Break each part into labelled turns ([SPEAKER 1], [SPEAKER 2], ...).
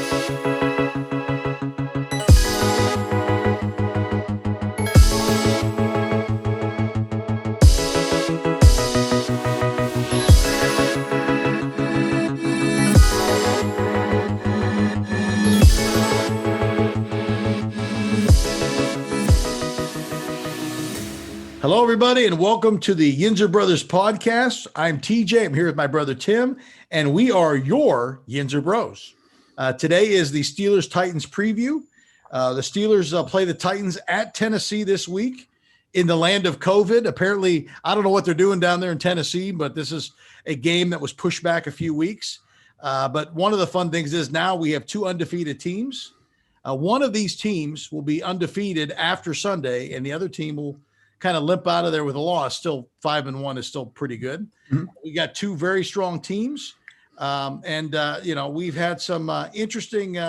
[SPEAKER 1] Hello, everybody, and welcome to the Yinzer Brothers podcast. I'm TJ. I'm here with my brother Tim, and we are your Yinzer Bros. Today is the Steelers-Titans preview. The Steelers play the Titans at Tennessee this week in the land of COVID. Apparently, I don't know what they're doing down there in Tennessee, but this is a game that was pushed back a few weeks. But one of the fun things is now we have two undefeated teams. One of these teams will be undefeated after Sunday, and the other team will kind of limp out of there with a loss. Still 5-1 is still pretty good. Mm-hmm. We got two very strong teams. We've had some interesting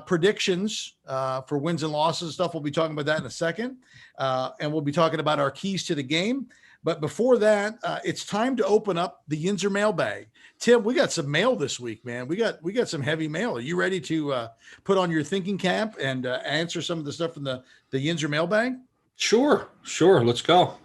[SPEAKER 1] predictions for wins and losses stuff. We'll be talking about that in a second. And we'll be talking about our keys to the game. But before that, it's time to open up the Yinzer mailbag. Tim, we got some mail this week, man. We got some heavy mail. Are you ready to put on your thinking cap and answer some of the stuff from the Yinzer mailbag?
[SPEAKER 2] Sure. Let's go.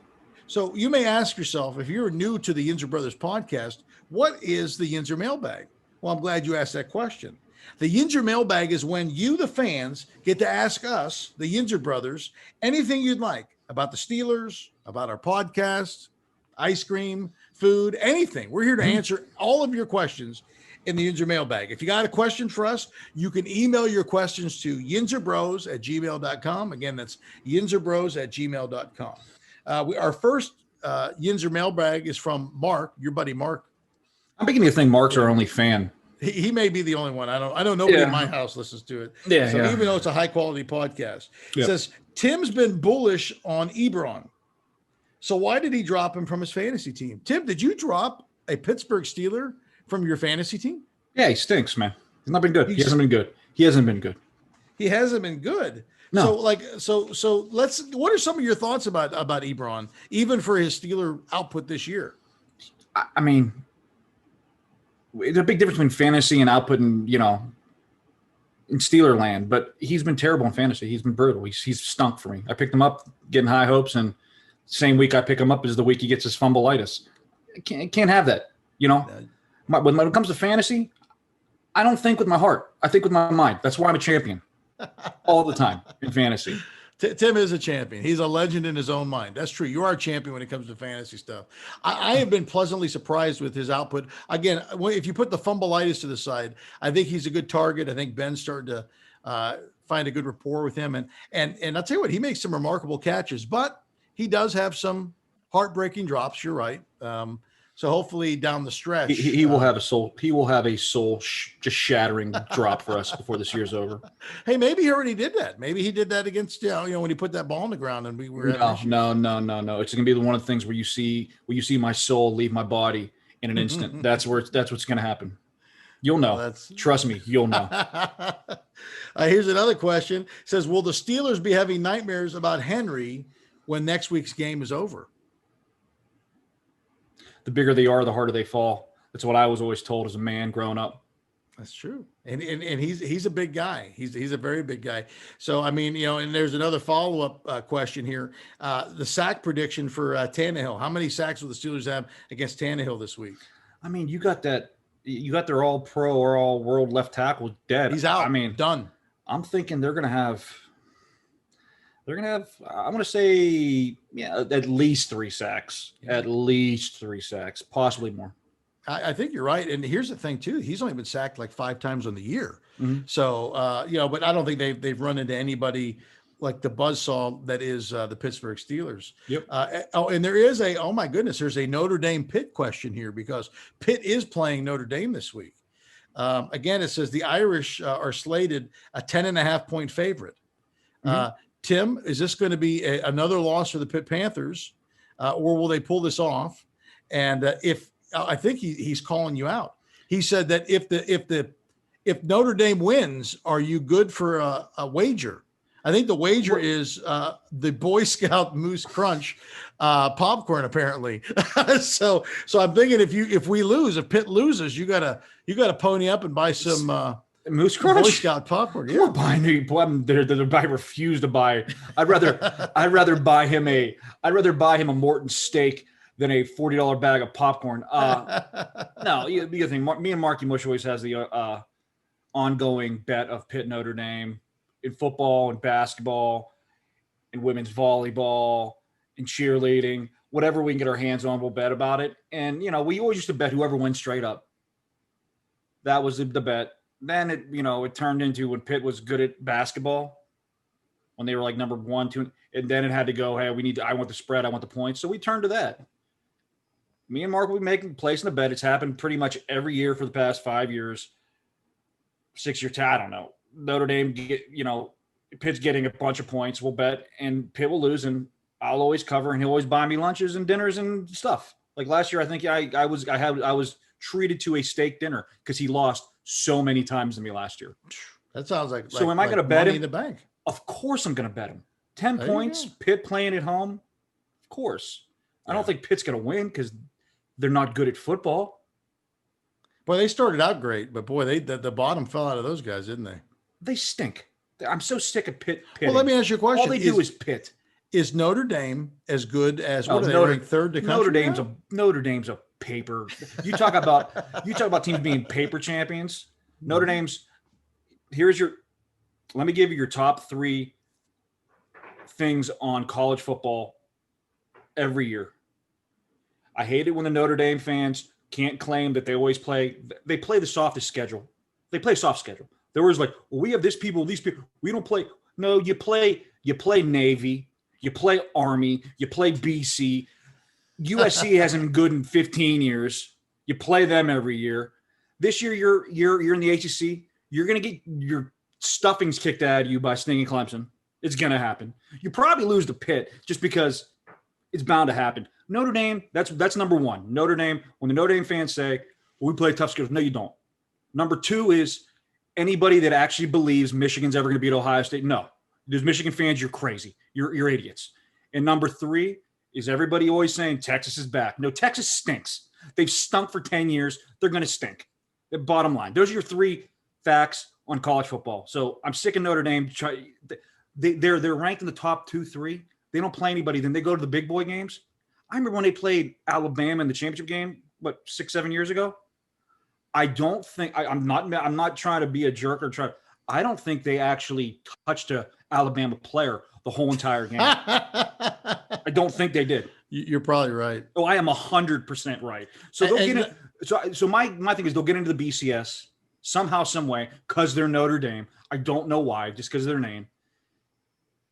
[SPEAKER 1] So you may ask yourself, if you're new to the Yinzer Brothers podcast, what is the Yinzer mailbag? Well, I'm glad you asked that question. The Yinzer mailbag is when you, the fans, get to ask us, the Yinzer Brothers, anything you'd like about the Steelers, about our podcast, ice cream, food, anything. We're here to answer all of your questions in the Yinzer mailbag. If you got a question for us, you can email your questions to yinzerbros@gmail.com. Again, that's yinzerbros@gmail.com. Our first Yinzer mailbag is from Mark, your buddy Mark.
[SPEAKER 2] I'm beginning to think Mark's our only fan.
[SPEAKER 1] He may be the only one. I know nobody in my house listens to it. Even though it's a high quality podcast, it says Tim's been bullish on Ebron. So why did he drop him from his fantasy team? Tim, did you drop a Pittsburgh Steeler from your fantasy team?
[SPEAKER 2] Yeah, he stinks, man. He's not been good. He hasn't been good. He hasn't been good. No. So what are some of your thoughts about Ebron, even for his Steeler output this year? I mean, there's a big difference between fantasy and output in Steeler land, but he's been terrible in fantasy. He's been brutal. He's stunk for me. I picked him up getting high hopes, and same week I pick him up is the week he gets his fumbleitis. I can't have that, When it comes to fantasy, I don't think with my heart. I think with my mind. That's why I'm a champion all the time in fantasy.
[SPEAKER 1] Tim is a champion. He's a legend in his own mind. That's true. You are a champion when it comes to fantasy stuff. I have been pleasantly surprised with his output. Again, if you put the fumbleitis to the side, I think he's a good target. I think Ben's starting to find a good rapport with him. And I'll tell you what, he makes some remarkable catches, but he does have some heartbreaking drops. You're right. So hopefully down the stretch,
[SPEAKER 2] he will have a soul. He will have a soul just shattering drop for us before this year's over.
[SPEAKER 1] Hey, maybe he already did that. Maybe he did that against when he put that ball on the ground and we were.
[SPEAKER 2] No. It's gonna be one of the things where you see my soul leave my body in an instant. That's what's gonna happen. You'll know. Trust me, you'll know.
[SPEAKER 1] Here's another question. It says, will the Steelers be having nightmares about Henry when next week's game is over?
[SPEAKER 2] The bigger they are, the harder they fall. That's what I was always told as a man growing up.
[SPEAKER 1] That's true. And he's a big guy. He's a very big guy. So, I mean, and there's another follow-up question here. The sack prediction for Tannehill. How many sacks will the Steelers have against Tannehill this week?
[SPEAKER 2] I mean, you got their all-pro or all-world left tackle dead.
[SPEAKER 1] He's out.
[SPEAKER 2] I mean,
[SPEAKER 1] done.
[SPEAKER 2] I'm thinking they're going to have, I'm going to say, at least 3 sacks. At least 3 sacks, possibly more.
[SPEAKER 1] I think you're right. And here's the thing, too. He's only been sacked like 5 times on the year. Mm-hmm. So, but I don't think they've run into anybody like the buzzsaw that is the Pittsburgh Steelers.
[SPEAKER 2] Yep.
[SPEAKER 1] And there is oh my goodness, there's a Notre Dame Pitt question here because Pitt is playing Notre Dame this week. Again, it says the Irish are slated a 10.5-point favorite. Mm-hmm. Tim, is this going to be another loss for the Pitt Panthers, or will they pull this off? And I think he's calling you out. He said that if Notre Dame wins, are you good for a wager? I think the wager is the Boy Scout Moose Crunch popcorn, apparently. So I'm thinking if Pitt loses, you gotta pony up and buy some.
[SPEAKER 2] Moose
[SPEAKER 1] Boy
[SPEAKER 2] Crunch.
[SPEAKER 1] Scout popcorn.
[SPEAKER 2] I'm
[SPEAKER 1] Yeah.
[SPEAKER 2] not buying any. I refuse to buy. I'd rather buy him a Morton steak than a $40 bag of popcorn. No, the other thing, me and Marky Mush always has the ongoing bet of Pitt Notre Dame in football and basketball and women's volleyball and cheerleading. Whatever we can get our hands on, we'll bet about it. And, we always used to bet whoever wins straight up. That was the bet. Then it turned into when Pitt was good at basketball, when they were like number 1, 2, and then it had to go, hey, I want the spread, I want the points. So we turned to that. Me and Mark will be placing a bet. It's happened pretty much every year for the past 5 years. 6-year I don't know. Notre Dame, Pitt's getting a bunch of points. We'll bet, and Pitt will lose, and I'll always cover, and he'll always buy me lunches and dinners and stuff. Like last year, I think I was treated to a steak dinner because he lost so many times to me last year.
[SPEAKER 1] That sounds like
[SPEAKER 2] so. Am I going to bet him?
[SPEAKER 1] In the bank?
[SPEAKER 2] Of course, I'm going to bet him. 10 points. Pitt playing at home. Of course. I don't think Pitt's going to win because they're not good at football.
[SPEAKER 1] Boy, they started out great, but boy, the bottom fell out of those guys, didn't they?
[SPEAKER 2] They stink. I'm so sick of Pitt.
[SPEAKER 1] Well, let me ask you a question.
[SPEAKER 2] All they do is Pitt.
[SPEAKER 1] Is Notre Dame as good as what are they ranked third to country?
[SPEAKER 2] Notre Dame's a paper. You talk about teams being paper champions. Notre Dame's. Let me give you your top 3 things on college football every year. I hate it when the Notre Dame fans can't claim that they always play. They play the softest schedule. They play soft schedule. They're always like, well, we have these people. We don't play. No, you play Navy. You play Army. You play BC. USC hasn't been good in 15 years. You play them every year. This year, you're in the ACC. You're going to get your stuffings kicked out of you by stinging Clemson. It's going to happen. You probably lose to Pitt just because it's bound to happen. Notre Dame, that's number 1. Notre Dame, when the Notre Dame fans say, well, we play tough schedule. No, you don't. Number 2 is anybody that actually believes Michigan's ever going to beat Ohio State. No. There's Michigan fans, you're crazy. You're idiots. And number 3 is everybody always saying Texas is back. No, Texas stinks. They've stunk for 10 years. They're going to stink. The bottom line. Those are your 3 facts on college football. So I'm sick of Notre Dame. They're ranked in the top 2, 3. They don't play anybody. Then they go to the big boy games. I remember when they played Alabama in the championship game, 6, 7 years ago. I don't think I'm not trying to be a jerk I don't think they actually touched a Alabama player the whole entire game. I don't think they did.
[SPEAKER 1] You're probably right.
[SPEAKER 2] Oh, I am 100% right. So they'll get in. So my thing is they'll get into the BCS somehow, some way, because they're Notre Dame. I don't know why, just because of their name.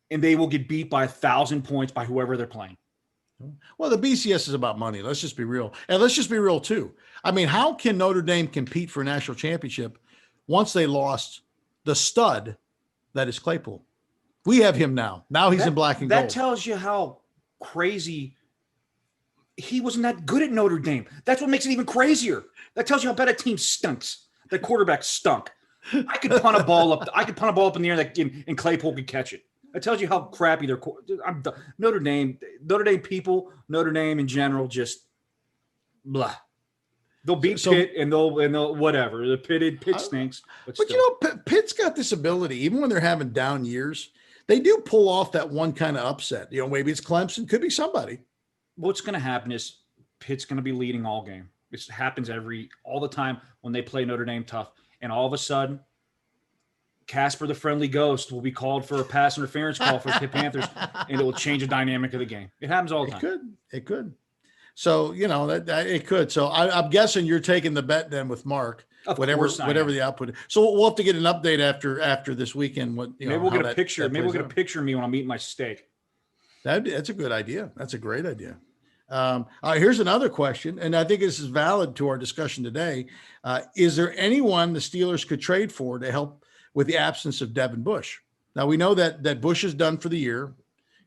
[SPEAKER 2] And they will get beat by 1,000 points by whoever they're playing.
[SPEAKER 1] Well, the BCS is about money. Let's just be real. And let's just be real, too. I mean, how can Notre Dame compete for a national championship once they lost the stud that is Claypool? We have him now. Now he's in black and gold.
[SPEAKER 2] That tells you how crazy he wasn't that good at Notre Dame. That's what makes it even crazier. That tells you how bad a team stinks. That quarterback stunk. I could punt a ball up in the air and Claypool could catch it. That tells you how crappy their Notre Dame people, Notre Dame in general, just blah. They'll beat Pitt and they'll whatever. The Pitt stinks.
[SPEAKER 1] But you know, Pitt's got this ability, even when they're having down years, they do pull off that one kind of upset. You know, maybe it's Clemson, could be somebody.
[SPEAKER 2] What's going to happen is Pitt's going to be leading all game. It happens all the time when they play Notre Dame tough, and all of a sudden, Casper the Friendly Ghost will be called for a pass interference call for the Pitt Panthers, and it will change the dynamic of the game. It happens all the time.
[SPEAKER 1] It could. So, you know, that it could. So I'm guessing you're taking the bet then with Mark, whatever the output. So we'll have to get an update after this weekend.
[SPEAKER 2] Maybe we'll get a picture. Maybe we'll get a picture of me when I'm eating my steak.
[SPEAKER 1] That's a good idea. That's a great idea. All right, here's another question, and I think this is valid to our discussion today. Is there anyone the Steelers could trade for to help with the absence of Devin Bush? Now, we know that Bush is done for the year.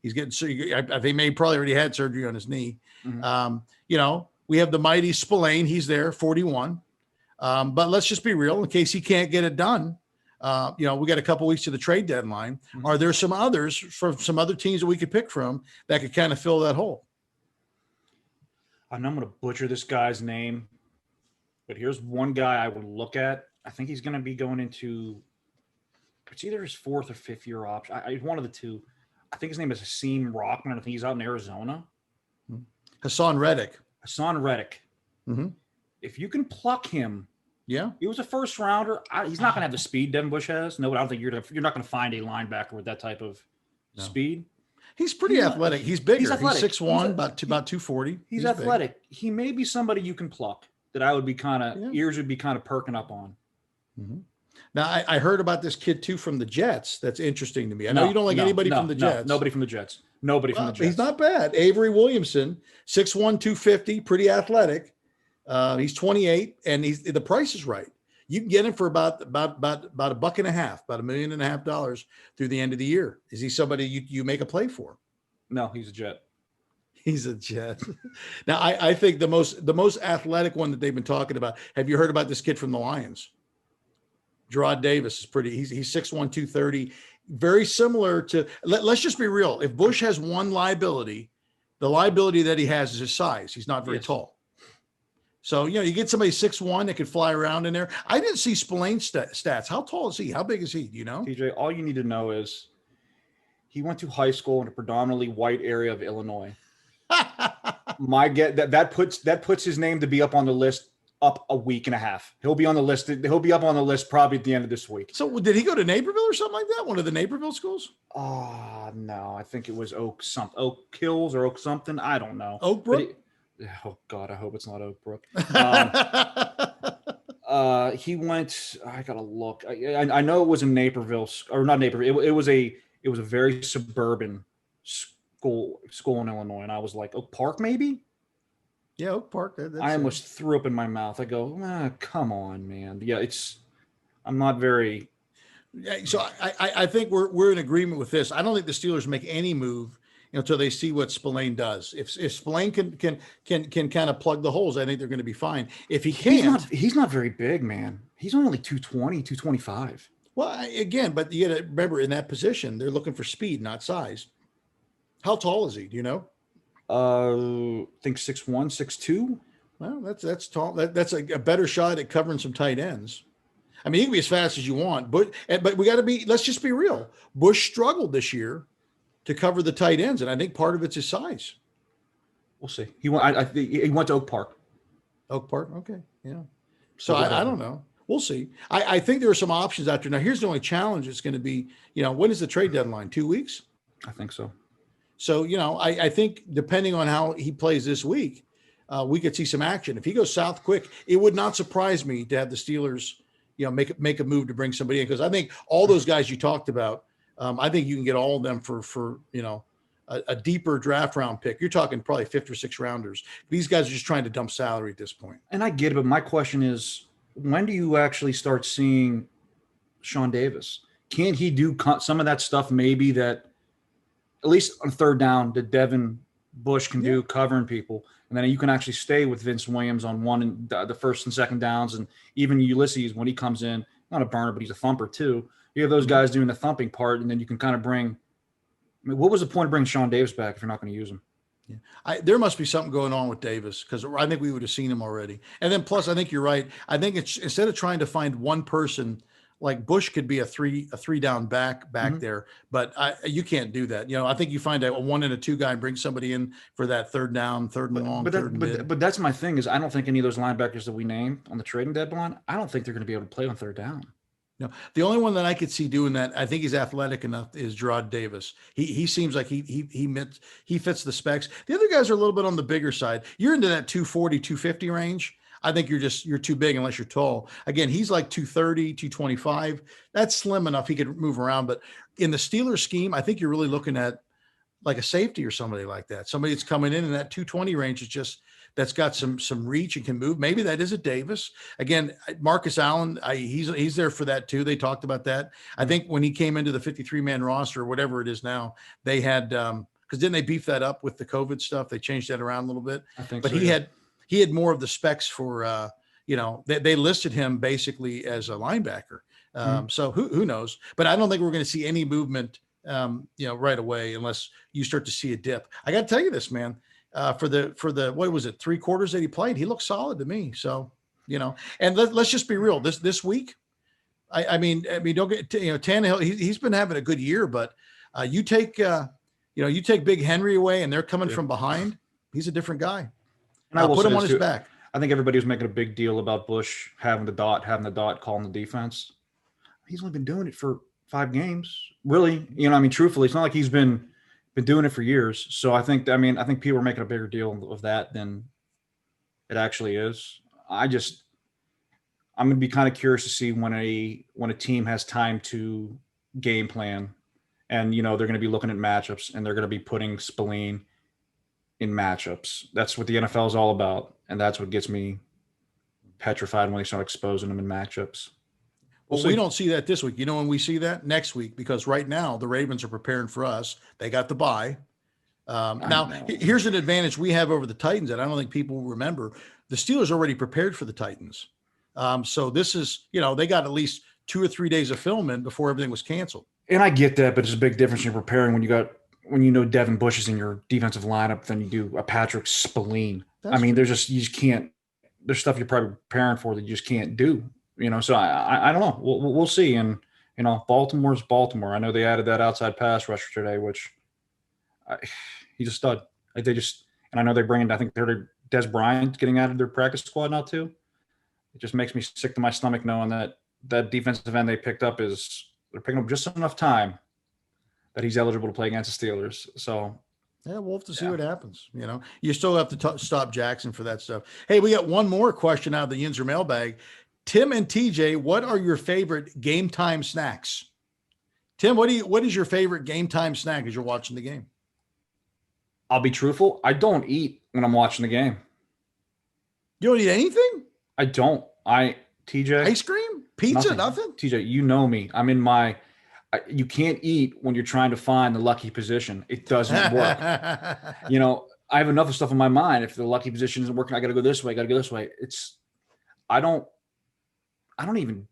[SPEAKER 1] He's getting – I think he probably already had surgery on his knee. Mm-hmm. You know, we have the mighty Spillane. He's there, 41. But let's just be real. In case he can't get it done, you know, we got a couple weeks to the trade deadline. Mm-hmm. Are there some others from some other teams that we could pick from that could kind of fill that hole?
[SPEAKER 2] I'm going to butcher this guy's name, but here's one guy I would look at I think he's going to be going into. It's either his 4th or 5th year option. One of the two. I think his name is Hakeem Rockman. I think he's out in Arizona.
[SPEAKER 1] Hassan Reddick.
[SPEAKER 2] Hassan Reddick.
[SPEAKER 1] Mm-hmm.
[SPEAKER 2] If you can pluck him,
[SPEAKER 1] yeah,
[SPEAKER 2] he was a first rounder. He's not going to have the speed Devin Bush has. No, I don't think you're not going to find a linebacker with that type of speed.
[SPEAKER 1] He's pretty athletic. He's bigger. He's
[SPEAKER 2] athletic.
[SPEAKER 1] 6'1", about 240.
[SPEAKER 2] He's athletic. Big. He may be somebody you can pluck that I would be ears would be kind of perking up on.
[SPEAKER 1] Mm-hmm. Now, I heard about this kid, too, from the Jets. That's interesting to me. I know you don't like anybody from the Jets.
[SPEAKER 2] Nobody from the Jets. Nobody from the Jets.
[SPEAKER 1] He's not bad. Avery Williamson, 6'1", 250, pretty athletic. He's 28, and the price is right. You can get him for about $1.50, about $1.5 million through the end of the year. Is he somebody you make a play for?
[SPEAKER 2] No, he's a Jet.
[SPEAKER 1] He's a Jet. Now, I think the most athletic one that they've been talking about. Have you heard about this kid from the Lions? Gerard Davis is pretty. He's 6'1", 230. Very similar to. Let's just be real. If Bush has one liability, the liability that he has is his size. He's not very tall. So you get somebody 6'1" that could fly around in there. I didn't see Spillane's stats. How tall is he? How big is he? Do you know?
[SPEAKER 2] TJ, all you need to know is he went to high school in a predominantly white area of Illinois. My get that puts his name to be up on the list. Up a week and a half. He'll be on the list. He'll be up on the list probably at the end of this week.
[SPEAKER 1] So did he go to Naperville or something like that? One of the Naperville schools?
[SPEAKER 2] No. I think it was Oak Hills or Oak something. I don't know.
[SPEAKER 1] Oak Brook?
[SPEAKER 2] Oh God, I hope it's not Oak Brook. He went. I gotta look. I know it was in Naperville or not Naperville. It was a very suburban school in Illinois, and I was like Oak Park maybe.
[SPEAKER 1] Yeah, Oak Park.
[SPEAKER 2] I almost threw up in my mouth. I go, come on, man. Yeah, I'm not very.
[SPEAKER 1] Yeah, so I think we're in agreement with this. I don't think the Steelers make any move until they see what Spillane does. If Spillane can kind of plug the holes, I think they're going to be fine. If he can't,
[SPEAKER 2] he's not very big, man. He's only 220, 225.
[SPEAKER 1] Well, again, but you got to remember in that position, they're looking for speed, not size. How tall is he? Do you know?
[SPEAKER 2] I think 6'1", 6'2".
[SPEAKER 1] Well, that's tall. That's a better shot at covering some tight ends. I mean, he can be as fast as you want, but we got to be. Let's just be real. Bush struggled this year to cover the tight ends, and I think part of it's his size.
[SPEAKER 2] We'll see. He went to Oak Park.
[SPEAKER 1] Oak Park, okay, yeah. So I don't know. We'll see. I think there are some options out there. Now, here's the only challenge. It's going to be, when is the trade deadline? 2 weeks?
[SPEAKER 2] I think so.
[SPEAKER 1] So, I think depending on how he plays this week, we could see some action. If he goes south quick, it would not surprise me to have the Steelers, make a move to bring somebody in. Because I think all those guys you talked about, I think you can get all of them for a deeper draft round pick. You're talking probably 5th or 6th rounders. These guys are just trying to dump salary at this point.
[SPEAKER 2] And I get it, but my question is, when do you actually start seeing Sean Davis? Can't he do some of that stuff maybe that – at least on 3rd down, that Devin Bush can do covering people. And then you can actually stay with Vince Williams on the 1st and 2nd downs. And even Ulysses, when he comes in, not a burner, but he's a thumper too. You have those guys doing the thumping part, and then you can kind of what was the point of bringing Sean Davis back if you're not going to use him?
[SPEAKER 1] Yeah. There must be something going on with Davis because I think we would have seen him already. And then plus, I think you're right. I think it's instead of trying to find one person, like Bush could be a three down back there, but you can't do that. I think you find a 1 and a 2 guy and bring somebody in for that 3rd down, 3rd and long,
[SPEAKER 2] but that's my thing is I don't think any of those linebackers that we named on the trading deadline, I don't think they're going to be able to play on 3rd down.
[SPEAKER 1] No, the only one that I could see doing that, I think he's athletic enough, is Gerard Davis. He seems like he fits the specs. The other guys are a little bit on the bigger side. You're into that 240, 250 range. I think you're too big unless you're tall. Again, he's like 230, 225. That's slim enough. He could move around. But in the Steelers scheme, I think you're really looking at like a safety or somebody like that. Somebody that's coming in that 220 range that's got some reach and can move. Maybe that is a Davis. Again, Marcus Allen, he's there for that too. They talked about that. I think when he came into the 53-man roster or whatever it is now, they had because didn't they beef that up with the COVID stuff? They changed that around a little bit.
[SPEAKER 2] I think
[SPEAKER 1] but
[SPEAKER 2] so,
[SPEAKER 1] he had more of the specs for, they listed him basically as a linebacker. So who knows? But I don't think we're going to see any movement, right away unless you start to see a dip. I got to tell you this, man. For the what was it, 3 quarters that he played, he looked solid to me. So, And let's just be real. This week, I mean, don't get Tannehill. He's been having a good year, but you take Big Henry away, and they're coming from behind. He's a different guy.
[SPEAKER 2] And I will
[SPEAKER 1] put
[SPEAKER 2] say
[SPEAKER 1] him on
[SPEAKER 2] this
[SPEAKER 1] his
[SPEAKER 2] too.
[SPEAKER 1] back.
[SPEAKER 2] I think everybody was making a big deal about Bush having the dot, calling the defense. He's only been doing it for 5 games. Really, truthfully, it's not like he's been doing it for years. So I think people are making a bigger deal of that than it actually is. I'm going to be kind of curious to see when a team has time to game plan, and they're going to be looking at matchups, and they're going to be putting Spillane in matchups. That's what the NFL is all about, and that's what gets me petrified when they start exposing them in matchups.
[SPEAKER 1] Well, we don't see that this week. You know when we see that? Next week, because right now the Ravens are preparing for us. They got the bye. Now, here's an advantage we have over the Titans that I don't think people will remember. The Steelers already prepared for the Titans. So this is, they got at least 2 or 3 days of film in before everything was canceled.
[SPEAKER 2] And I get that, but it's a big difference in preparing when Devin Bush is in your defensive lineup than you do a Patrick Spillane. There's stuff you're probably preparing for that you just can't do. So I don't know. We'll see. And Baltimore's Baltimore. I know they added that outside pass rusher today, which he's a stud. And I know they bring in, I think they're Des Bryant getting out of their practice squad now too. It just makes me sick to my stomach knowing that defensive end they picked up they're picking up just enough time that he's eligible to play against the Steelers. So
[SPEAKER 1] yeah, we'll have to see what happens. You still have to stop Jackson for that stuff. Hey, we got one more question out of the Yinzer mailbag. Tim and TJ, what are your favorite game time snacks? Tim, what is your favorite game time snack as you're watching the game?
[SPEAKER 2] I'll be truthful. I don't eat when I'm watching the game.
[SPEAKER 1] You don't eat anything?
[SPEAKER 2] I don't. TJ.
[SPEAKER 1] Ice cream? Pizza? Nothing?
[SPEAKER 2] TJ, you know me. I'm in you can't eat when you're trying to find the lucky position. It doesn't work. I have enough of stuff in my mind. If the lucky position isn't working, I got to go this way. I don't even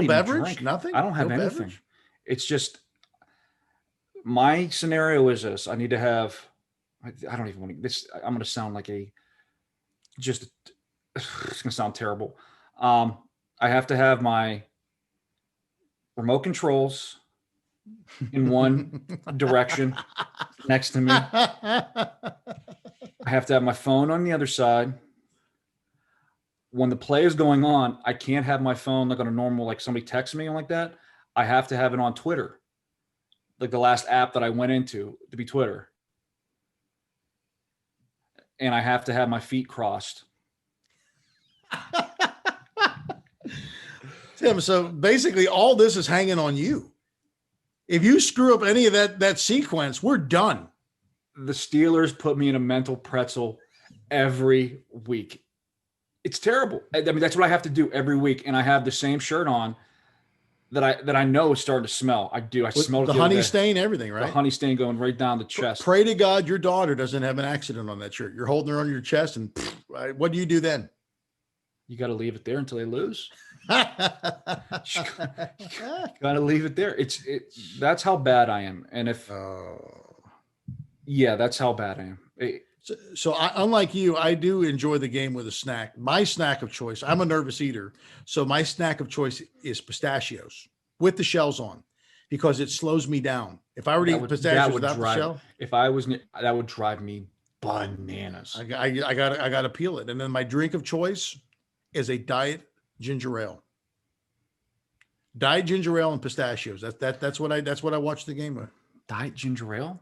[SPEAKER 1] beverage?
[SPEAKER 2] Drink.
[SPEAKER 1] Nothing?
[SPEAKER 2] I don't have anything. Beverage? It's just my scenario is this. I need to have, I don't even want to, I'm going to sound like it's going to sound terrible. I have to have my remote controls in one direction next to me. I have to have my phone on the other side. When the play is going on, I can't have my phone like on a normal, like somebody texts me and like that. I have to have it on Twitter. Like the last app that I went into to be Twitter. And I have to have my feet crossed.
[SPEAKER 1] Tim, so basically all this is hanging on you. If you screw up any of that sequence, we're done.
[SPEAKER 2] The Steelers put me in a mental pretzel every week. It's terrible. That's what I have to do every week. And I have the same shirt on that I know is starting to smell. I do. I smell
[SPEAKER 1] the honey stain, everything, right?
[SPEAKER 2] The honey stain going right down the chest.
[SPEAKER 1] Pray to God your daughter doesn't have an accident on that shirt. You're holding her on your chest, and what do you do then?
[SPEAKER 2] You got to leave it there until they lose. Got to leave it there. That's how bad I am. And that's how bad I am.
[SPEAKER 1] So unlike you, I do enjoy the game with a snack. My snack of choice, I'm a nervous eater. So my snack of choice is pistachios with the shells on because it slows me down. If I were to eat pistachios without the shell,
[SPEAKER 2] that would drive me bananas.
[SPEAKER 1] I got to peel it. And then my drink of choice is a diet ginger ale. Diet ginger ale and pistachios. That's what I watch the game with.
[SPEAKER 2] Diet ginger ale?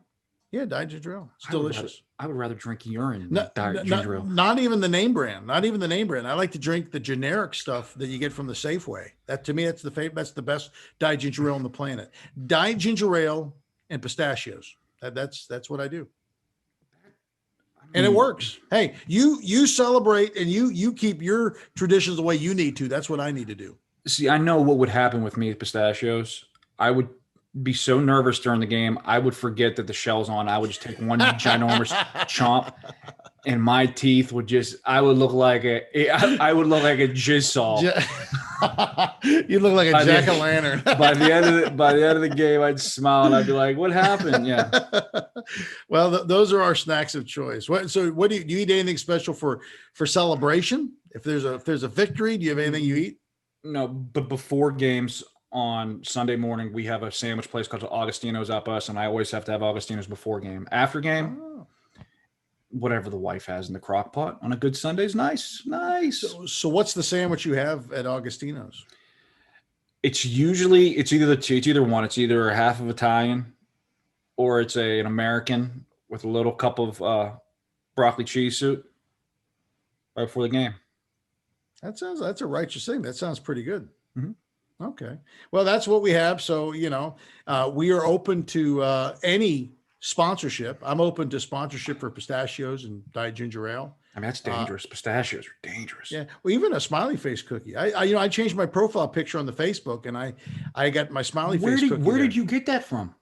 [SPEAKER 1] Yeah, diet ginger ale. It's delicious.
[SPEAKER 2] I would rather drink urine than diet ginger ale.
[SPEAKER 1] Not even the name brand. Not even the name brand. I like to drink the generic stuff that you get from the Safeway. That to me, that's the best diet ginger ale on the planet. Diet ginger ale and pistachios. That's what I do. And it works. Hey, you celebrate and you keep your traditions the way you need to. That's what I need to do.
[SPEAKER 2] See, I know what would happen with me with pistachios. I would be so nervous during the game, I would forget that the shell's on. I would just take one ginormous chomp, and my teeth would I would look like I would look like a jigsaw.
[SPEAKER 1] You look like a jack-o'-lantern.
[SPEAKER 2] By the end of the game, I'd smile and I'd be like, "What happened?" Yeah.
[SPEAKER 1] Well, those are our snacks of choice. What do you eat anything special for celebration? If there's a victory, do you have anything you eat?
[SPEAKER 2] No, but before games on Sunday morning, we have a sandwich place called Augustino's up us, and I always have to have Augustino's before game. After game, whatever the wife has in the crock pot on a good Sunday is nice.
[SPEAKER 1] So what's the sandwich you have at Augustino's?
[SPEAKER 2] It's either one. It's either a half of Italian, or it's an American with a little cup of broccoli cheese soup right before the game.
[SPEAKER 1] That's a righteous thing. That sounds pretty good.
[SPEAKER 2] Mm-hmm.
[SPEAKER 1] Okay. Well, that's what we have. So, we are open to any sponsorship. I'm open to sponsorship for pistachios and diet ginger ale.
[SPEAKER 2] I mean, that's dangerous. Pistachios are dangerous.
[SPEAKER 1] Yeah. Well, even a smiley face cookie. I changed my profile picture on the Facebook, and I got my smiley face cookie.
[SPEAKER 2] Where did you get that from?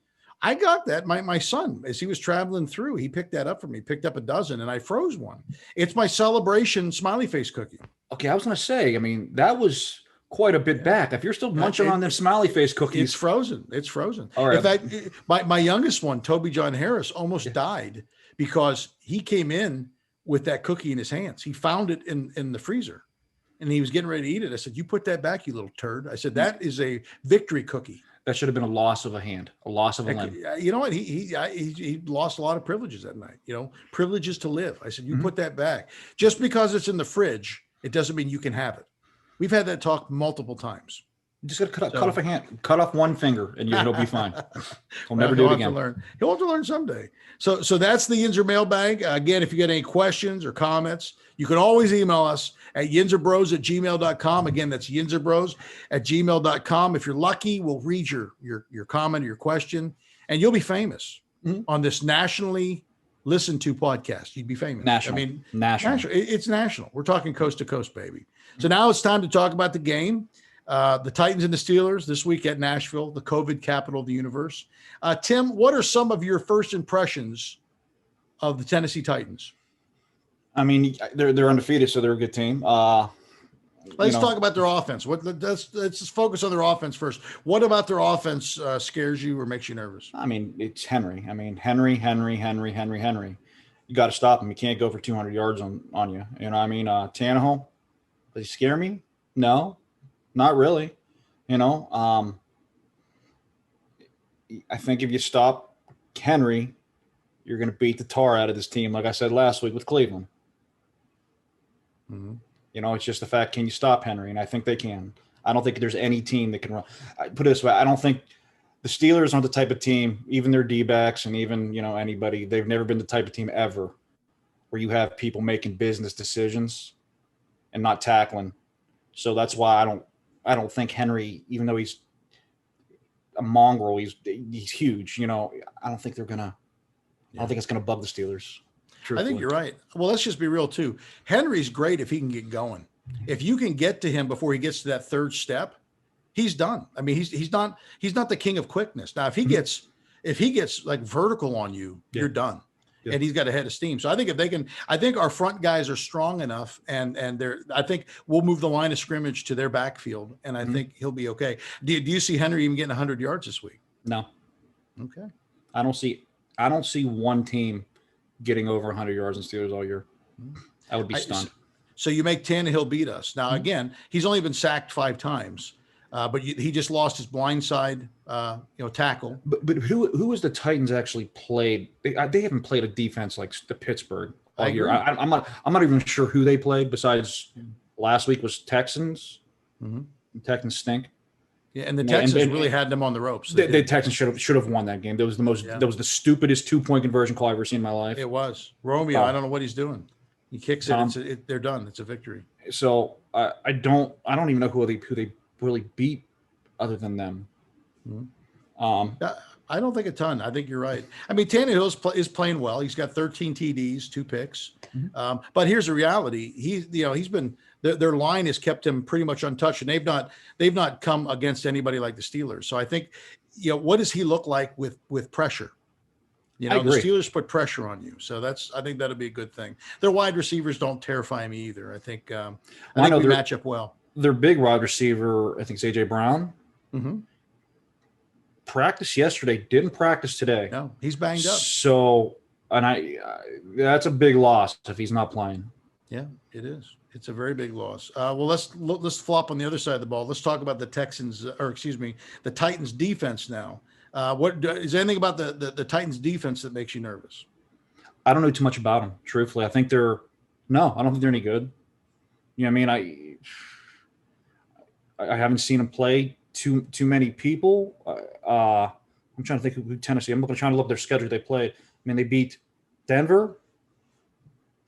[SPEAKER 1] I got that. My son, as he was traveling through, he picked that up for me, picked up a dozen, and I froze one. It's my celebration smiley face cookie.
[SPEAKER 2] Okay. I was going to say, I mean, that was quite a bit back. If you're still munching on them smiley face cookies.
[SPEAKER 1] It's frozen. All right. In fact, my youngest one, Toby John Harris, almost died because he came in with that cookie in his hands. He found it in the freezer and he was getting ready to eat it. I said, "You put that back, you little turd." I said, "That is a victory cookie."
[SPEAKER 2] That should have been a loss of a hand, a loss of a limb.
[SPEAKER 1] You know what? He lost a lot of privileges that night, privileges to live. I said, "You put that back." Just because it's in the fridge, it doesn't mean you can have it. We've had that talk multiple times.
[SPEAKER 2] You just got to cut off a hand, cut off one finger, and he'll be fine. He'll never do it again.
[SPEAKER 1] He'll have to learn someday. So that's the Yinzer mailbag. Again, if you got any questions or comments, you can always email us at yinzerbros@gmail.com. Again, that's yinzerbros@gmail.com. If you're lucky, we'll read your comment or your question, and you'll be famous on this nationally listened to podcast. You'd be famous.
[SPEAKER 2] National.
[SPEAKER 1] National. It's national. We're talking coast to coast, baby. So now it's time to talk about the game. The Titans and the Steelers this week at Nashville, the COVID capital of the universe. Tim, what are some of your first impressions of the Tennessee Titans?
[SPEAKER 2] I mean, they're undefeated, so they're a good team.
[SPEAKER 1] Let's talk about their offense. Let's just focus on their offense first. What about their offense scares you or makes you nervous?
[SPEAKER 2] I mean, it's Henry. I mean, Henry. You got to stop him. You can't go for 200 yards on you. You know, I mean, Tannehill, does he scare me? No, not really. I think if you stop Henry, you're going to beat the tar out of this team, like I said last week with Cleveland.
[SPEAKER 1] Mm-hmm.
[SPEAKER 2] It's just the fact, can you stop Henry? And I think they can. I don't think there's any team that can run. Put it this way, I don't think the Steelers aren't the type of team, even their D-backs and even, anybody, they've never been the type of team ever where you have people making business decisions and not tackling. So that's why I don't think Henry, even though he's a mongrel, he's huge, I don't think they're going to I don't think it's going to bug the Steelers. Truthfully.
[SPEAKER 1] I think you're right. Well, let's just be real too. Henry's great if he can get going. If you can get to him before he gets to that third step, he's done. I mean, he's not the king of quickness. Now, if he gets like vertical on you, you're done. Yeah. And he's got a head of steam. So I think I think our front guys are strong enough, and I think we'll move the line of scrimmage to their backfield, and I think he'll be okay. Do you see Henry even getting 100 yards this week?
[SPEAKER 2] No.
[SPEAKER 1] Okay.
[SPEAKER 2] I don't see one team getting over 100 yards in Steelers all year. I would be stunned.
[SPEAKER 1] So you make Tannehill beat us. Now, again, he's only been sacked 5 times, but he just lost his blindside, tackle.
[SPEAKER 2] But who has the Titans actually played? They haven't played a defense like the Pittsburgh all year. I'm not even sure who they played besides last week was Texans. Mm-hmm. Texans stink.
[SPEAKER 1] Yeah, and the Texans really had them on the ropes.
[SPEAKER 2] The Texans should have won that game. That was the stupidest 2-point conversion call I've ever seen in my life.
[SPEAKER 1] It was. Romeo, I don't know what he's doing. He kicks it. They're done. It's a victory.
[SPEAKER 2] So I don't even know who they really beat other than them.
[SPEAKER 1] Mm-hmm. I don't think a ton. I think you're right. I mean, Tannehill is playing well. He's got 13 TDs, 2 picks. Mm-hmm. But here's the reality. He's been their line has kept him pretty much untouched, and they've not come against anybody like the Steelers. So I think what does he look like with pressure? The Steelers put pressure on you, so I think that'll be a good thing. Their wide receivers don't terrify me either. I think we match up well.
[SPEAKER 2] Their big wide receiver, I think, is AJ Brown.
[SPEAKER 1] Mm-hmm.
[SPEAKER 2] Practiced yesterday, didn't practice today.
[SPEAKER 1] No, he's banged up.
[SPEAKER 2] So, and that's a big loss if he's not playing.
[SPEAKER 1] Yeah, it is. It's a very big loss. Well, let's flop on the other side of the ball. Let's talk about the the Titans defense now. What is there anything about the Titans defense that makes you nervous?
[SPEAKER 2] I don't know too much about them, truthfully. I don't think they're any good. You know what I mean? I haven't seen them play too many people. I'm trying to think who Tennessee. I'm trying to look at their schedule they played. I mean, they beat Denver.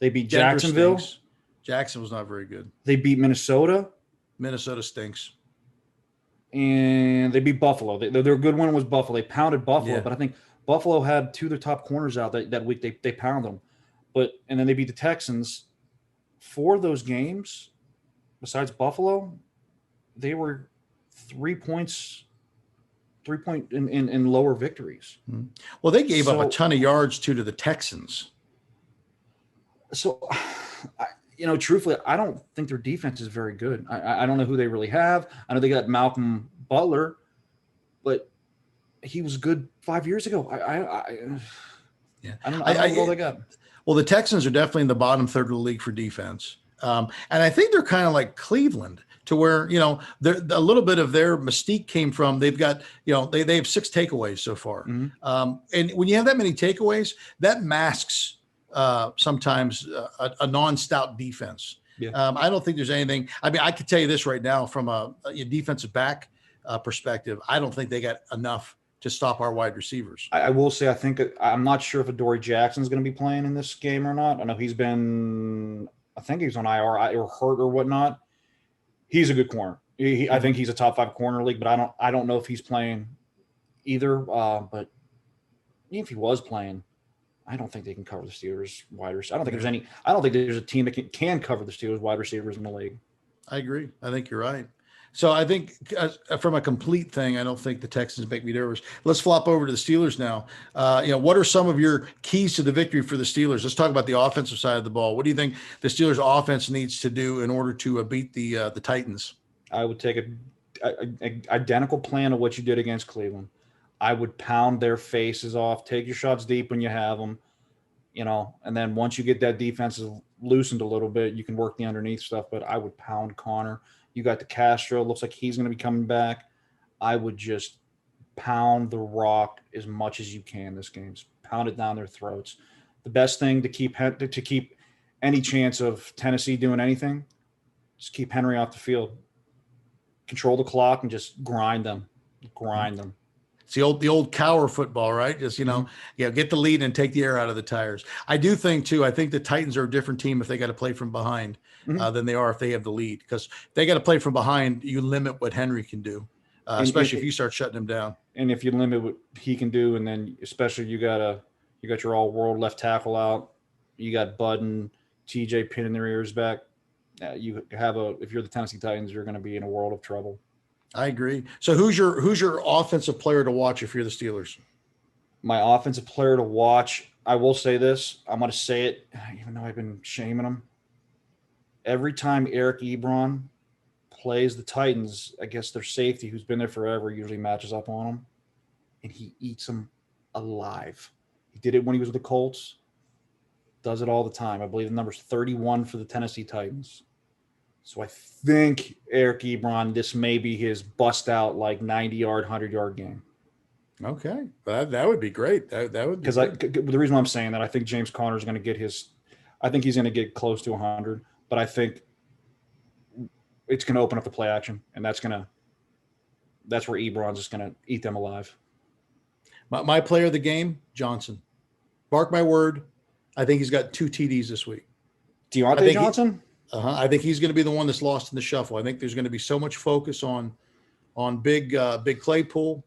[SPEAKER 2] They beat Jacksonville.
[SPEAKER 1] Stinks. Jackson was not very good.
[SPEAKER 2] They beat Minnesota.
[SPEAKER 1] Minnesota stinks.
[SPEAKER 2] And they beat Buffalo. Their good one was Buffalo. They pounded Buffalo, but I think Buffalo had two of their top corners out that week. They pounded them. And then they beat the Texans. 4 of those games, besides Buffalo, they were 3 points in lower victories.
[SPEAKER 1] Well, they gave up a ton of yards to the Texans.
[SPEAKER 2] So, truthfully, I don't think their defense is very good. I don't know who they really have. I know they got Malcolm Butler, but he was good 5 years ago. I don't know what they got.
[SPEAKER 1] Well, the Texans are definitely in the bottom third of the league for defense. And I think they're kind of like Cleveland, to where, a little bit of their mystique came from, they've got, they have 6 takeaways so far. Mm-hmm. And when you have that many takeaways, that masks sometimes a non-stout defense. Yeah. I don't think there's anything. I mean, I could tell you this right now from a defensive back perspective. I don't think they got enough to stop our wide receivers.
[SPEAKER 2] I will say, I'm not sure if Adoree Jackson is going to be playing in this game or not. I know I think he's on IR or hurt or whatnot. He's a good corner. I think he's a top 5 corner league, but I don't know if he's playing either. But even if he was playing, I don't think they can cover the Steelers wide receivers. I don't think there's a team that can cover the Steelers wide receivers in the league.
[SPEAKER 1] I agree. I think you're right. So I think from a complete thing, I don't think the Texans make me nervous. Let's flop over to the Steelers now. What are some of your keys to the victory for the Steelers? Let's talk about the offensive side of the ball. What do you think the Steelers offense needs to do in order to beat the Titans?
[SPEAKER 2] I would take an identical plan of what you did against Cleveland. I would pound their faces off, take your shots deep when you have them, and then once you get that defense loosened a little bit, you can work the underneath stuff, but I would pound Connor. You got the Castro. Looks like he's going to be coming back. I would just pound the rock as much as you can this game. Just pound it down their throats. The best thing to keep any chance of Tennessee doing anything, just keep Henry off the field. Control the clock and just grind them.
[SPEAKER 1] It's the old cower football, right? Just, get the lead and take the air out of the tires. I do think, too, I think the Titans are a different team if they got to play from behind than they are if they have the lead. Because if they got to play from behind, you limit what Henry can do, especially if you start shutting him down.
[SPEAKER 2] And if you limit what he can do, and then especially you got your all-world left tackle out, you got Bud and TJ pinning their ears back. If you're the Tennessee Titans, you're going to be in a world of trouble.
[SPEAKER 1] I agree. So who's your offensive player to watch if you're the Steelers?
[SPEAKER 2] My offensive player to watch, I will say this. I'm going to say it, even though I've been shaming him. Every time Eric Ebron plays the Titans, I guess their safety, who's been there forever, usually matches up on him, and he eats them alive. He did it when he was with the Colts. Does it all the time. I believe the number's 31 for the Tennessee Titans. So I think Eric Ebron, this may be his bust-out, 90-yard, 100-yard game.
[SPEAKER 1] Okay. That would be great. That would be
[SPEAKER 2] the reason why I'm saying that, I think James Conner is going to get I think he's going to get close to 100, but I think it's going to open up the play action, and that's where Ebron's just going to eat them alive.
[SPEAKER 1] My player of the game, Johnson. Mark my word, I think he's got 2 TDs this week.
[SPEAKER 2] Deontay Johnson?
[SPEAKER 1] I think he's going to be the one that's lost in the shuffle. I think there's going to be so much focus on big Claypool,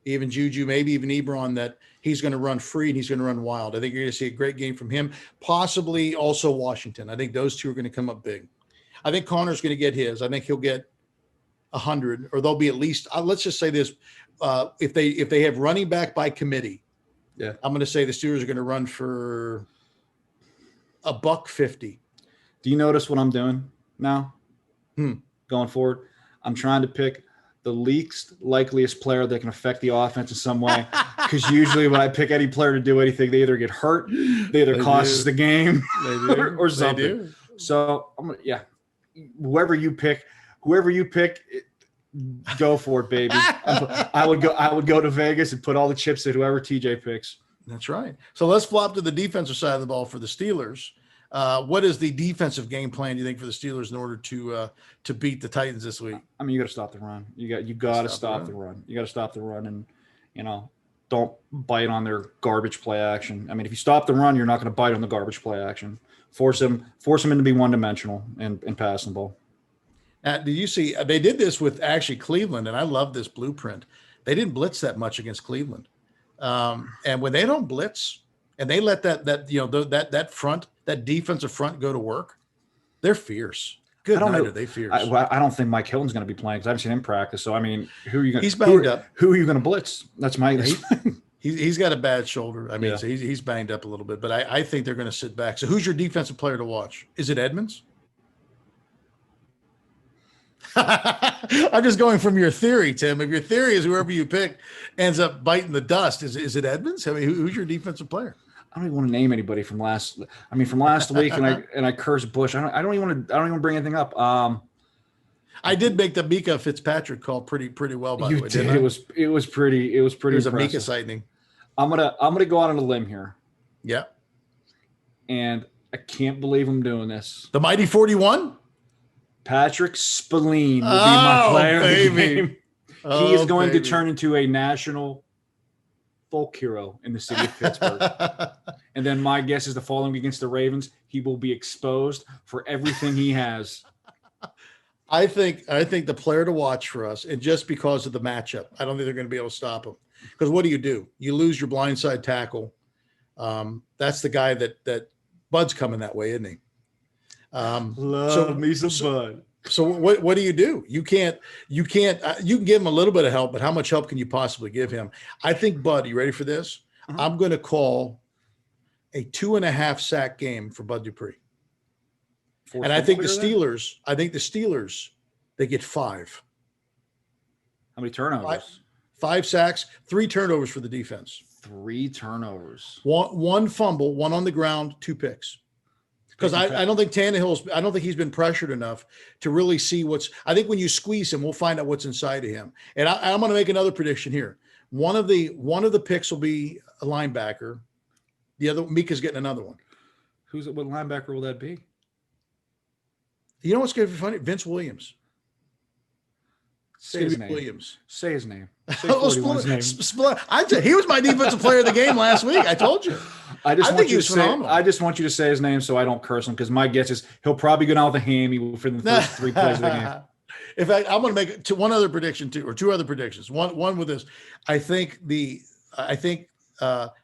[SPEAKER 1] even Juju, maybe even Ebron, that he's going to run free and he's going to run wild. I think you're going to see a great game from him, possibly also Washington. I think those two are going to come up big. I think Connor's going to get his. I think he'll get 100, or they'll be at least. Let's just say this: if they have running back by committee, I'm going to say the Steelers are going to run for $150.
[SPEAKER 2] Do you notice what I'm doing now? Going forward, I'm trying to pick the least likeliest player that can affect the offense in some way. Because usually when I pick any player to do anything, they either get hurt, they either cost us the game, or something. So I'm gonna, whoever you pick, go for it, baby. I would go to Vegas and put all the chips in whoever TJ picks.
[SPEAKER 1] That's right. So let's flop to the defensive side of the ball for the Steelers. What is the defensive game plan, you think, for the Steelers in order to beat the Titans this week?
[SPEAKER 2] I mean, you got to stop the run. You got to stop the run. You got to stop the run, and don't bite on their garbage play action. I mean, if you stop the run, you're not going to bite on the garbage play action. Force them into be one-dimensional and passing the ball.
[SPEAKER 1] Did you see they did this with actually Cleveland, and I love this blueprint. They didn't blitz that much against Cleveland, and when they don't blitz and they let that defensive front go to work, they're fierce. Good night, are they fierce?
[SPEAKER 2] I don't think Mike Hilton's going to be playing because I haven't seen him practice. So I mean, who are you going?
[SPEAKER 1] He's banged up.
[SPEAKER 2] Who are you going to blitz? That's my.
[SPEAKER 1] He's got a bad shoulder. I mean, so he's banged up a little bit, but I think they're going to sit back. So who's your defensive player to watch? Is it Edmonds? I'm just going from your theory, Tim. If your theory is whoever you pick ends up biting the dust, is it Edmonds? I mean, who's your defensive player?
[SPEAKER 2] I don't even want to name anybody from last week, and I cursed Bush. I don't even want to bring anything up.
[SPEAKER 1] I did make the Mika Fitzpatrick call pretty well. By the way, didn't I?
[SPEAKER 2] It was pretty. It was
[SPEAKER 1] a Mika sighting.
[SPEAKER 2] I'm gonna go out on a limb here.
[SPEAKER 1] Yeah.
[SPEAKER 2] And I can't believe I'm doing this.
[SPEAKER 1] The Mighty 41.
[SPEAKER 2] Patrick Spillane will be my player of the game. He is going to turn into a national folk hero in the city of Pittsburgh. And then my guess is the following week against the Ravens, he will be exposed for everything he has.
[SPEAKER 1] I think the player to watch for us, and just because of the matchup, I don't think they're going to be able to stop him. Because what do? You lose your blindside tackle. That's the guy that Bud's coming that way, isn't he?
[SPEAKER 2] Me some Bud.
[SPEAKER 1] So what do? You can give him a little bit of help, but how much help can you possibly give him? I think, Bud, you ready for this? Uh-huh. I'm going to call a 2.5 sack game for Bud Dupree. And I think the Steelers, they get 5.
[SPEAKER 2] How many turnovers?
[SPEAKER 1] 5 sacks, 3 turnovers for the defense.
[SPEAKER 2] 3 turnovers.
[SPEAKER 1] One fumble, 1 on the ground, 2 picks. Because I don't think I don't think he's been pressured enough to really see I think when you squeeze him, we'll find out what's inside of him. And I'm going to make another prediction here. One of the picks will be a linebacker. The other, Mika's getting another one.
[SPEAKER 2] What linebacker will that be?
[SPEAKER 1] You know what's going to be funny? Vince Williams.
[SPEAKER 2] Say his name. Williams. Say his name. Say
[SPEAKER 1] he was my defensive player of the game last week. I told you.
[SPEAKER 2] I just want you to say his name so I don't curse him, because my guess is he'll probably go down with a hammy for the first 3 plays of the game.
[SPEAKER 1] In fact, I'm going to make one other prediction too, or 2 other predictions. One with this. I think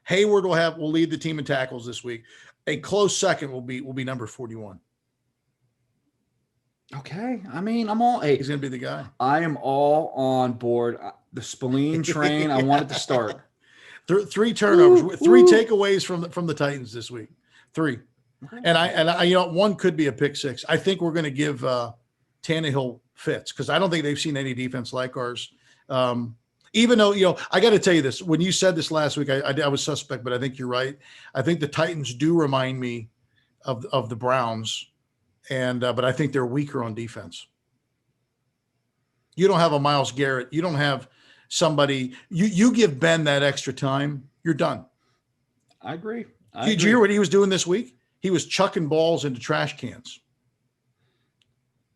[SPEAKER 1] Hayward will lead the team in tackles this week. A close second will be number 41.
[SPEAKER 2] Okay. I mean, I'm all. Hey,
[SPEAKER 1] he's going to be the guy.
[SPEAKER 2] I am all on board. The Spillane train. I want it to start. 3
[SPEAKER 1] turnovers, 3 takeaways from the Titans this week. 3. Okay. And I one could be a pick 6. I think we're going to give Tannehill fits, because I don't think they've seen any defense like ours. Even though, I got to tell you this, when you said this last week, I was suspect, but I think you're right. I think the Titans do remind me of the Browns. But I think they're weaker on defense. You don't have a Myles Garrett. You don't have somebody. You give Ben that extra time, you're done.
[SPEAKER 2] I agree.
[SPEAKER 1] Did you hear what he was doing this week? He was chucking balls into trash cans.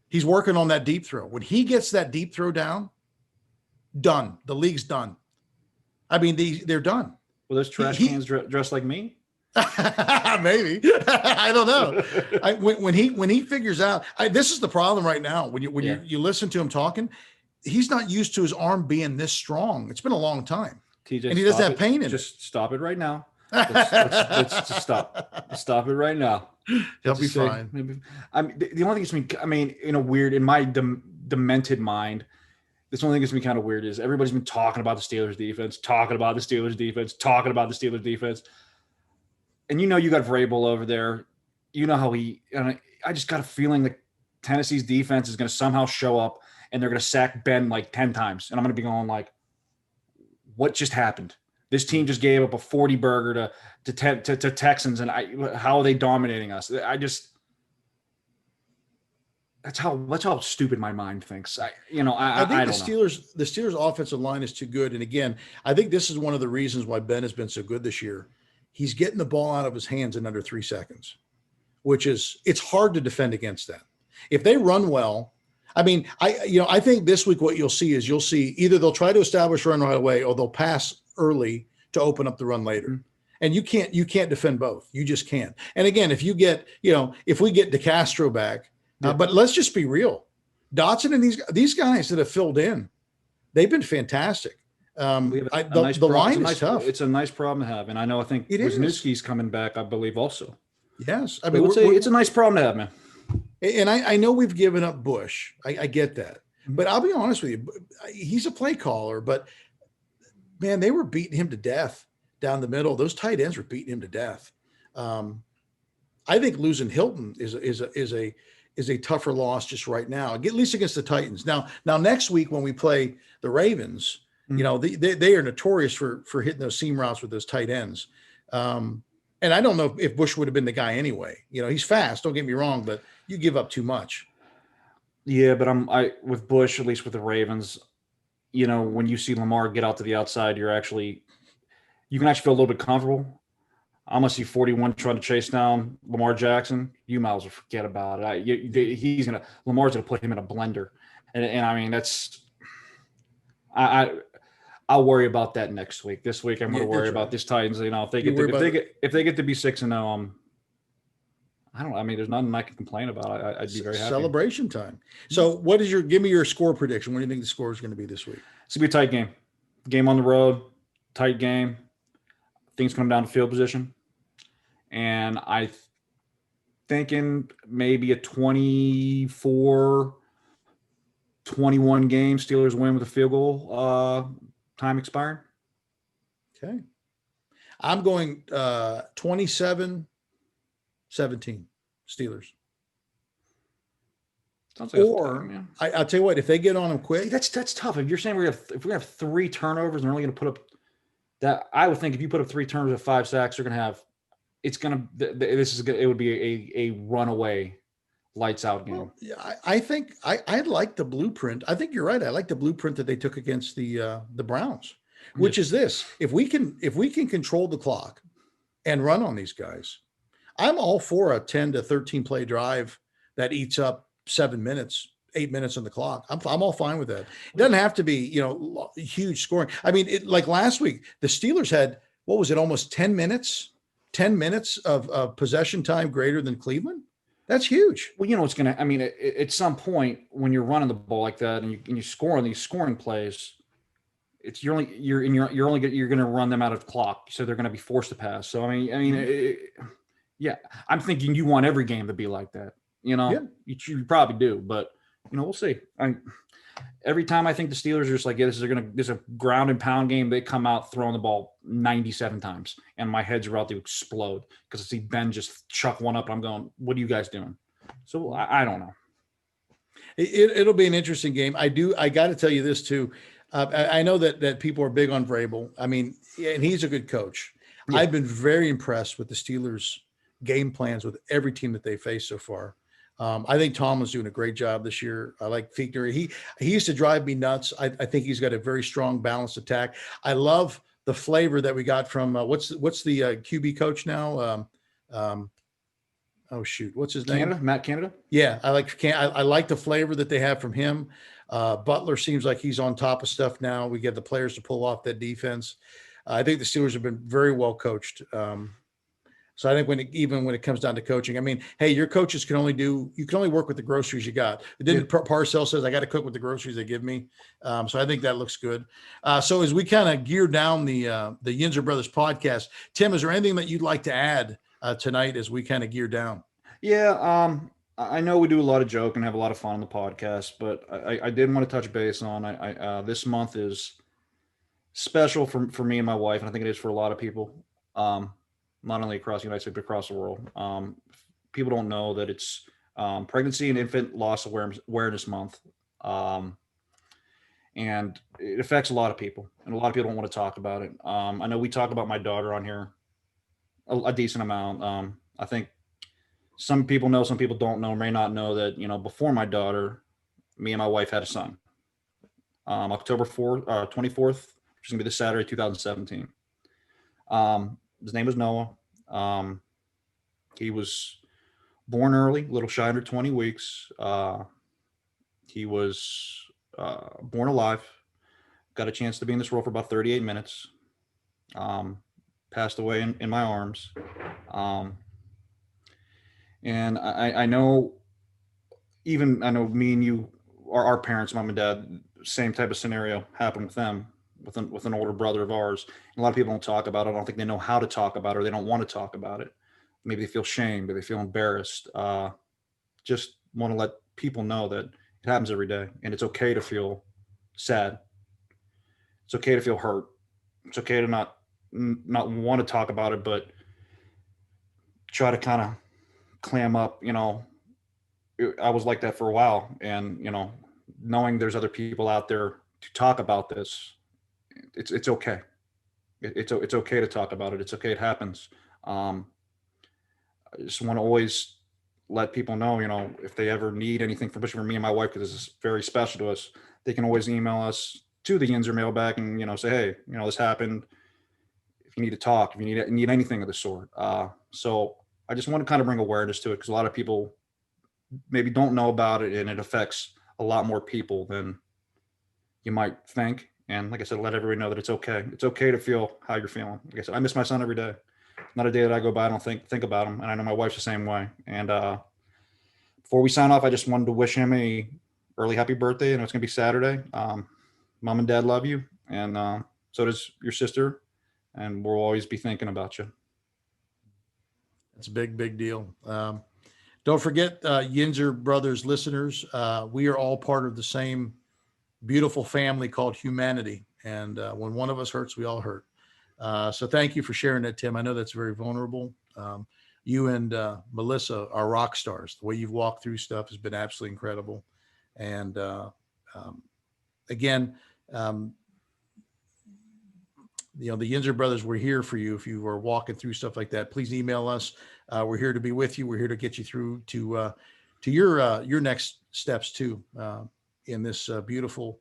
[SPEAKER 1] He's working on that deep throw. When he gets that deep throw down, done. The league's done. I mean, they're done.
[SPEAKER 2] Well, those trash cans dressed like me?
[SPEAKER 1] Maybe. I don't know. When he figures out, this is the problem right now. When you listen to him talking, he's not used to his arm being this strong. It's been a long time.
[SPEAKER 2] TJ,
[SPEAKER 1] and he doesn't have pain in it.
[SPEAKER 2] Just stop it right now. Let's just stop. Stop it right now.
[SPEAKER 1] He'll be fine.
[SPEAKER 2] Maybe. I mean, the only thing in a weird, in my demented mind, this one thing that's been kind of weird is everybody's been talking about the Steelers defense, talking about the Steelers defense, talking about the Steelers defense. And you got Vrabel over there. You know how and I just got a feeling that Tennessee's defense is going to somehow show up and they're going to sack Ben like 10 times. And I'm going to be going like, what just happened? This team just gave up a 40 burger to Texans. And how are they dominating us? That's how stupid my mind thinks. I think
[SPEAKER 1] the Steelers offensive line is too good. And again, I think this is one of the reasons why Ben has been so good this year. He's getting the ball out of his hands in under 3 seconds, it's hard to defend against that. If they run well, I think this week what you'll see either they'll try to establish run right away or they'll pass early to open up the run later. Mm-hmm. And you can't defend both. You just can't. And again, if we get DeCastro back, but let's just be real. Dotson and these guys that have filled in, they've been fantastic. The line is tough.
[SPEAKER 2] It's a nice problem to have. And I think Wisniewski's coming back, I believe, also.
[SPEAKER 1] Yes.
[SPEAKER 2] I would say it's a nice problem to have, man.
[SPEAKER 1] And I know we've given up Bush. I get that. But I'll be honest with you. He's a play caller, but man, they were beating him to death down the middle. Those tight ends were beating him to death. I think losing Hilton is a tougher loss just right now, at least against the Titans. Now next week when we play the Ravens, they are notorious for hitting those seam routes with those tight ends. And I don't know if Bush would have been the guy anyway. He's fast, don't get me wrong, but you give up too much.
[SPEAKER 2] Yeah, but with Bush, at least with the Ravens, when you see Lamar get out to the outside, you can actually feel a little bit comfortable. I'm going to see 41 trying to chase down Lamar Jackson. You might as well forget about it. Lamar's going to put him in a blender. And I mean, I'll worry about that next week. This week, I'm going to worry about this Titans. If they get to be 6-0, I don't know. I mean, there's nothing I can complain about. I'd be very happy.
[SPEAKER 1] Celebration time. So give me your score prediction. What do you think the score is going to be this week?
[SPEAKER 2] It's going to be a tight game. Game on the road, tight game. Things come down to field position. And I thinking maybe a 24-21 game. Steelers win with a field goal time expiring.
[SPEAKER 1] Okay. I'm going 27-17 Steelers.
[SPEAKER 2] Sounds like
[SPEAKER 1] I'll tell you what, if they get on them quick.
[SPEAKER 2] That's tough. If you're saying if we have 3 turnovers and they're only going to put up that, I would think if you put up 3 turnovers at 5 sacks, you're going to have – it would be a runaway lights out game.
[SPEAKER 1] Well, I think I like the blueprint. I think you're right. I like the blueprint that they took against the Browns, which is this: if we can control the clock and run on these guys, I'm all for a 10 to 13 play drive that eats up 7 minutes, 8 minutes on the clock. I'm all fine with that. It doesn't have to be huge scoring. I mean, like last week, the Steelers had almost 10 minutes of possession time greater than Cleveland. That's huge.
[SPEAKER 2] Well, it's going to, I mean, at some point when you're running the ball like that and you score on these scoring plays, you're going to run them out of the clock. So they're going to be forced to pass. So, I'm thinking you want every game to be like that. You probably do, but we'll see. Every time I think the Steelers are just like, this is a ground and pound game. They come out throwing the ball 97 times, and my head's about to explode because I see Ben just chuck one up, and I'm going, "What are you guys doing?" So I don't know.
[SPEAKER 1] It'll be an interesting game. I got to tell you this too. I know that people are big on Vrabel. I mean, and he's a good coach. Yeah. I've been very impressed with the Steelers' game plans with every team that they faced so far. I think Tomlin's doing a great job this year. I like Fichtner. He used to drive me nuts. I think he's got a very strong balanced attack. I love the flavor that we got from what's the QB coach now? What's his name?
[SPEAKER 2] Matt Canada.
[SPEAKER 1] Yeah, I like the flavor that they have from him. Butler seems like he's on top of stuff now. We get the players to pull off that defense. I think the Steelers have been very well coached. So I think when it comes down to coaching, I mean, hey, your coaches you can only work with the groceries you got. Parcells says I got to cook with the groceries they give me. So I think that looks good. So as we kind of gear down the Yinzer Brothers podcast, Tim, is there anything that you'd like to add tonight as we kind of gear down?
[SPEAKER 2] Yeah. I know we do a lot of joke and have a lot of fun on the podcast, but I did want to touch base on this month is special for me and my wife, and I think it is for a lot of people, not only across the United States but across the world. People don't know that it's Pregnancy and Infant Loss Awareness Month, and it affects a lot of people, and a lot of people don't want to talk about it. I know we talk about my daughter on here a decent amount. I think some people know, some people don't know, may not know that, before my daughter, me and my wife had a son. October 24th, which is going to be this Saturday, 2017. His name was Noah. He was born early, a little shy under 20 weeks. He was born alive, got a chance to be in this world for about 38 minutes. Passed away in my arms. And I know me and you, our parents, mom and dad, same type of scenario happened with them, with an older brother of ours. And a lot of people don't talk about it. I don't think they know how to talk about it, or they don't want to talk about it. Maybe they feel shame, maybe they feel embarrassed. Just want to let people know that it happens every day, and it's okay to feel sad. It's okay to feel hurt. It's okay to not want to talk about it, but try to kind of clam up. I was like that for a while, and knowing there's other people out there to talk about this, it's okay. It's okay to talk about it. It's okay. It happens. I just want to always let people know, if they ever need anything, especially for me and my wife, because this is very special to us, they can always email us to the Yinzer mailbag and, say, hey, this happened. If you need to talk, if you need anything of the sort. So I just want to kind of bring awareness to it, because a lot of people maybe don't know about it, and it affects a lot more people than you might think. And like I said, let everybody know that it's okay. It's okay to feel how you're feeling. Like I said, I miss my son every day. Not a day that I go by I don't think about him, and I know my wife's the same way. And before we sign off, I just wanted to wish him a early happy birthday. I know it's gonna be Saturday. Mom and Dad love you, and so does your sister, and we'll always be thinking about you.
[SPEAKER 1] It's a big deal. Don't forget, Yinzer Brothers listeners, we are all part of the same beautiful family called humanity. And when one of us hurts, we all hurt. So thank you for sharing that, Tim. I know that's very vulnerable. You and Melissa are rock stars. The way you've walked through stuff has been absolutely incredible. And again, the Yinzer Brothers, we're here for you. If you are walking through stuff like that, please email us. We're here to be with you. We're here to get you through to your next steps too, in this beautiful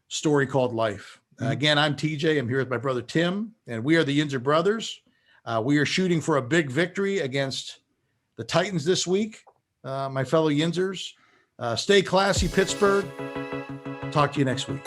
[SPEAKER 1] story called life. Again, I'm TJ. I'm here with my brother Tim, and we are the Yinzer Brothers. We are shooting for a big victory against the Titans this week, my fellow Yinzers. Stay classy, Pittsburgh. Talk to you next week.